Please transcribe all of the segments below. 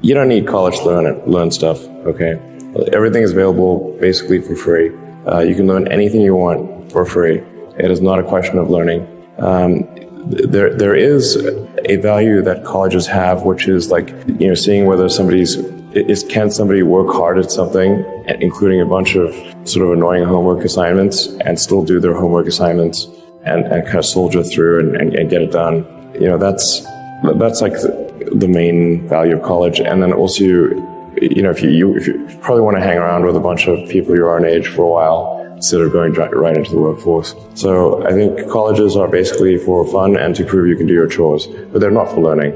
You don't need college to learn stuff, okay? Everything is available basically for free. You can learn anything you want for free. It is not a question of learning. There is a value that colleges have, which is like, seeing whether can somebody work hard at something, including a bunch of sort of annoying homework assignments, and still do their homework assignments and kind of soldier through and get it done. That's like the main value of college. And then also, if you probably want to hang around with a bunch of people your own age for a while, instead of going right into the workforce. So I think colleges are basically for fun and to prove you can do your chores, but they're not for learning.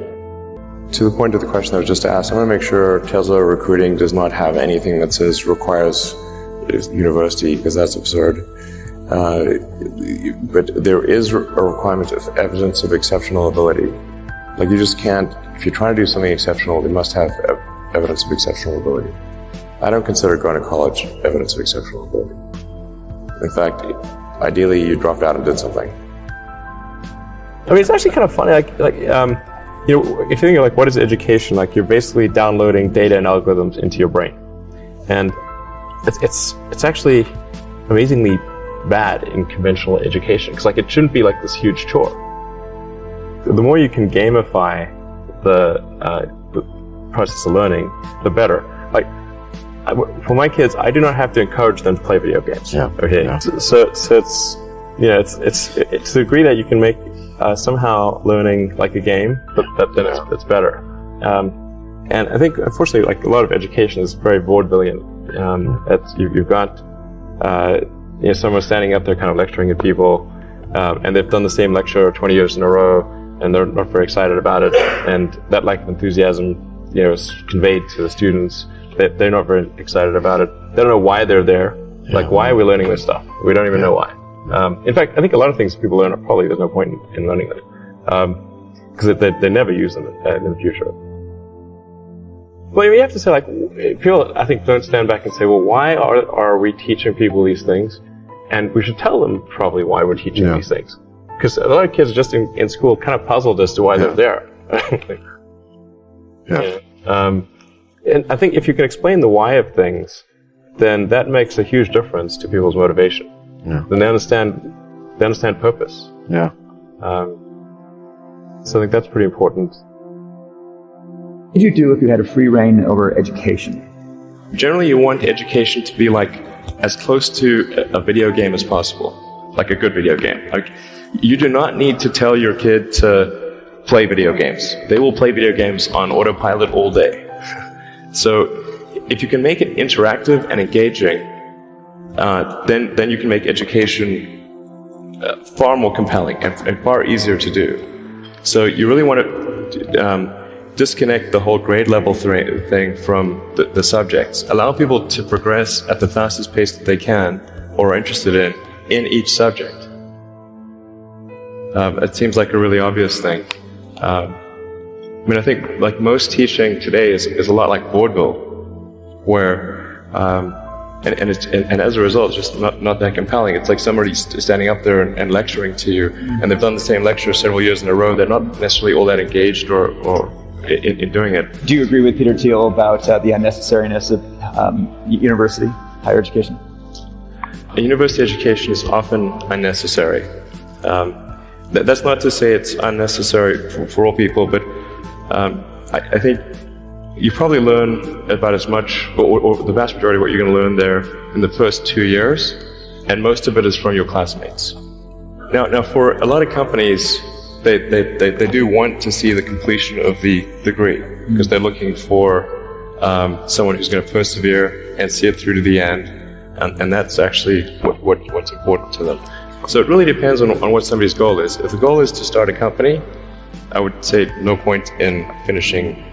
To the point of the question that was just asked, I want to make sure Tesla recruiting does not have anything that says requires university, because that's absurd. But there is a requirement of evidence of exceptional ability. Like, you just can't, if you're trying to do something exceptional, you must have evidence of exceptional ability. I don't consider going to college evidence of exceptional ability. In fact, ideally, you dropped out and did something. I mean, it's actually kind of funny. If you think of what is education, you're basically downloading data and algorithms into your brain, and it's actually amazingly bad in conventional education, because it shouldn't be this huge chore. The more you can gamify the process of learning, the better. For my kids, I do not have to encourage them to play video games. Yeah. Okay. Yeah. So it's it's to the degree that you can make somehow learning like a game, but then it's better. And I think, unfortunately, a lot of education is very vaudevillian. You've got someone standing up there kind of lecturing at people, and they've done the same lecture 20 years in a row, and they're not very excited about it. And that lack of enthusiasm, is conveyed to the students. They're not very excited about it. They don't know why they're there. Yeah. Why are we learning this stuff? We don't even know why. In fact, I think a lot of things people learn are there's no point in learning them, because they never use them in the future. Well, you have to say, people, I think, don't stand back and say, well, why are we teaching people these things? And we should tell them probably why we're teaching these things. Because a lot of kids are just in school kind of puzzled as to why they're there. And I think if you can explain the why of things, then that makes a huge difference to people's motivation. Yeah. Then they understand purpose. Yeah. So I think that's pretty important. What would you do if you had a free reign over education? Generally, you want education to be as close to a video game as possible, like a good video game. You do not need to tell your kid to play video games. They will play video games on autopilot all day. So if you can make it interactive and engaging, then you can make education far more compelling and far easier to do. So you really want to disconnect the whole grade level thing from the subjects. Allow people to progress at the fastest pace that they can or are interested in each subject. It seems like a really obvious thing. I think most teaching today is a lot like vaudeville, where and as a result, it's just not that compelling. It's like somebody standing up there and lecturing to you, and they've done the same lecture several years in a row. They're not necessarily all that engaged or in doing it. Do you agree with Peter Thiel about the unnecessariness of university, higher education? A university education is often unnecessary. That's not to say it's unnecessary for all people, but I think you probably learn about as much, or the vast majority of what you're going to learn there in the first 2 years, and most of it is from your classmates. Now for a lot of companies, they do want to see the completion of the degree, because they're looking for someone who's going to persevere and see it through to the end, and that's actually what's important to them. So it really depends on what somebody's goal is. If the goal is to start a company, I would say no point in finishing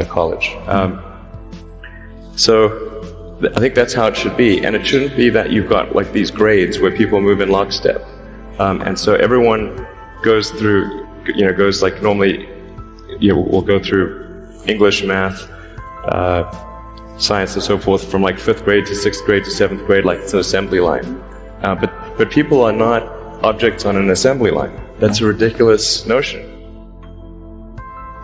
college. So I think that's how it should be, and it shouldn't be that you've got these grades where people move in lockstep, and so everyone goes through, normally, we'll go through English, math, science, and so forth from 5th grade to 6th grade to 7th grade, it's an assembly line. But people are not objects on an assembly line. That's a ridiculous notion.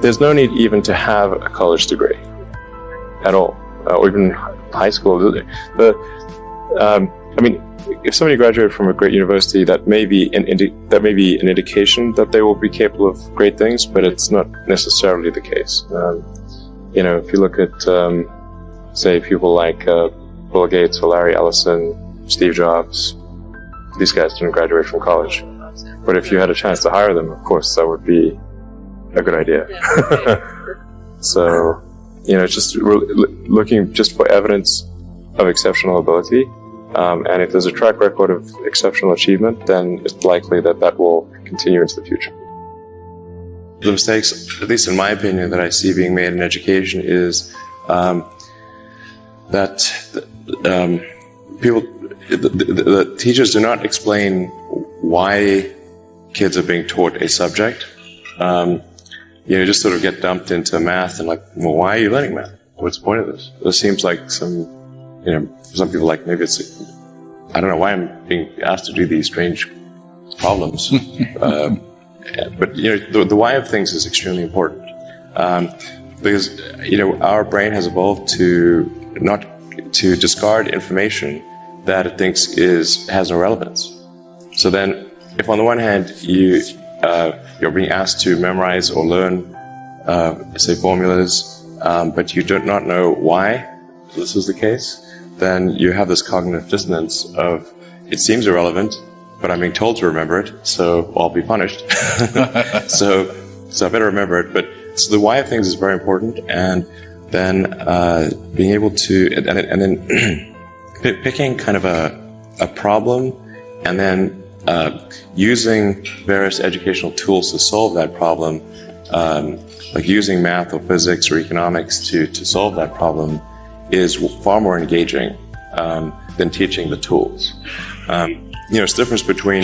There's no need even to have a college degree. at all, or even high school. I mean, if somebody graduated from a great university, that may be an indication that they will be capable of great things, but it's not necessarily the case. You know, if you look at, say, people like Bill Gates or Larry Ellison, Steve Jobs, these guys didn't graduate from college. But if you had a chance to hire them, of course, that would be a good idea. So, you know, just looking just for evidence of exceptional ability. And if there's a track record of exceptional achievement, then it's likely that that will continue into the future. The mistakes, at least in my opinion, that I see being made in education is that the teachers do not explain why kids are being taught a subject. You know, just sort of get dumped into math and like, well, why are you learning math? What's the point of this? It seems like some people like maybe it's, I don't know why I'm being asked to do these strange problems. But, you know, the why of things is extremely important. Because, you know, our brain has evolved to discard information that it thinks has no relevance. So then, if on the one hand you're being asked to memorize or learn, say, formulas, but you do not know why this is the case, then you have this cognitive dissonance of, it seems irrelevant, but I'm being told to remember it, so I'll be punished. so I better remember it. But so the why of things is very important, and then being able to, and then picking kind of a problem, and then using various educational tools to solve that problem, like using math or physics or economics to solve that problem, is far more engaging than teaching the tools. You know, it's the difference between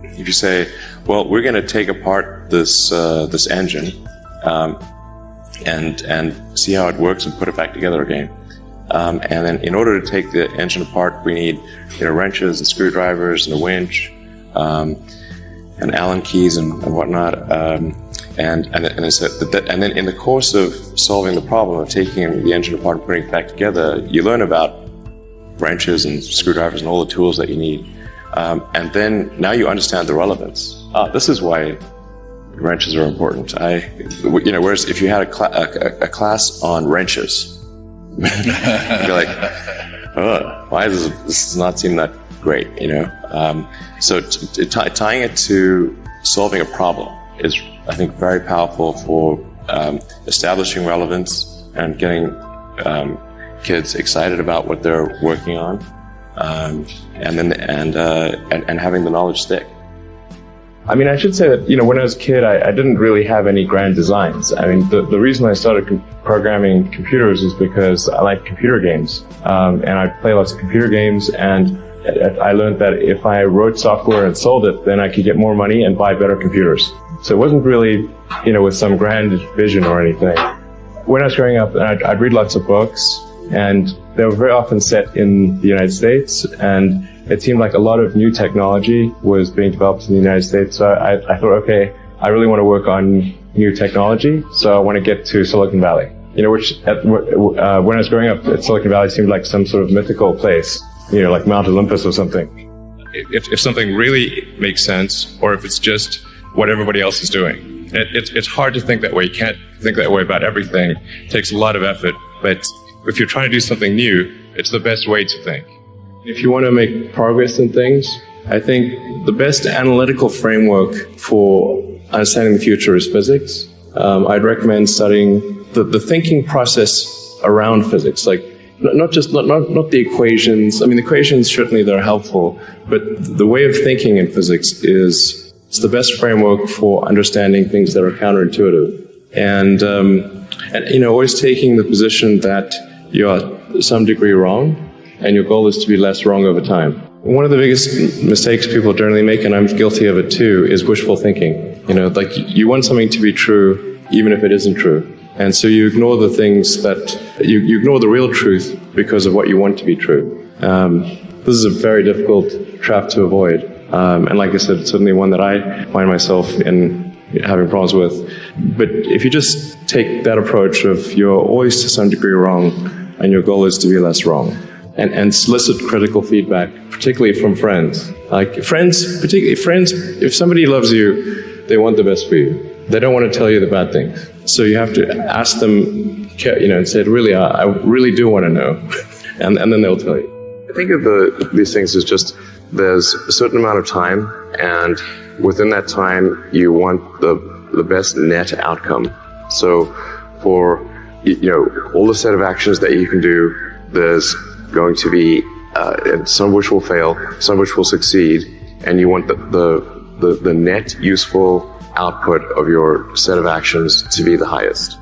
if you say, well, we're going to take apart this engine and see how it works and put it back together again. And then in order to take the engine apart, we need, you know, wrenches and screwdrivers and a winch and Allen keys and whatnot. And then in the course of solving the problem of taking the engine apart and putting it back together, you learn about wrenches and screwdrivers and all the tools that you need. And then now you understand the relevance. This is why wrenches are important. You know, whereas if you had a class on wrenches, you'd be like, why does this not seem that great? You know, so tying it to solving a problem is, I think, very powerful for establishing relevance and getting kids excited about what they're working on, and having the knowledge stick. I mean, I should say that, you know, when I was a kid, I didn't really have any grand designs. I mean, the reason I started programming computers is because I like computer games, and I play lots of computer games, and I learned that if I wrote software and sold it, then I could get more money and buy better computers. So it wasn't really, you know, with some grand vision or anything. When I was growing up, I'd read lots of books, and they were very often set in the United States, and it seemed like a lot of new technology was being developed in the United States. So I thought, okay, I really want to work on new technology, so I want to get to Silicon Valley. You know, which when I was growing up, Silicon Valley seemed like some sort of mythical place, you know, like Mount Olympus or something. If something really makes sense, or if it's just what everybody else is doing. It's hard to think that way. You can't think that way about everything. It takes a lot of effort, but if you're trying to do something new, it's the best way to think. If you want to make progress in things, I think the best analytical framework for understanding the future is physics. I'd recommend studying the thinking process around physics, like not the equations. I mean, the equations certainly they're helpful, but the way of thinking in physics is it's the best framework for understanding things that are counterintuitive. And you know, always taking the position that you're to some degree wrong, and your goal is to be less wrong over time. One of the biggest mistakes people generally make, and I'm guilty of it too, is wishful thinking. You know, like you want something to be true even if it isn't true. And so you ignore the things that, you ignore the real truth because of what you want to be true. This is a very difficult trap to avoid. And like I said, it's certainly one that I find myself in having problems with. But if you just take that approach of you're always to some degree wrong and your goal is to be less wrong. And solicit critical feedback, particularly from friends. Like particularly friends, if somebody loves you, they want the best for you. They don't want to tell you the bad things. So you have to ask them, and say, really, I really do want to know. and then they'll tell you. I think of these things as just, there's a certain amount of time, and within that time, you want the best net outcome. So for, all the set of actions that you can do, there's going to be some of which will fail, some of which will succeed, and you want the net useful output of your set of actions to be the highest.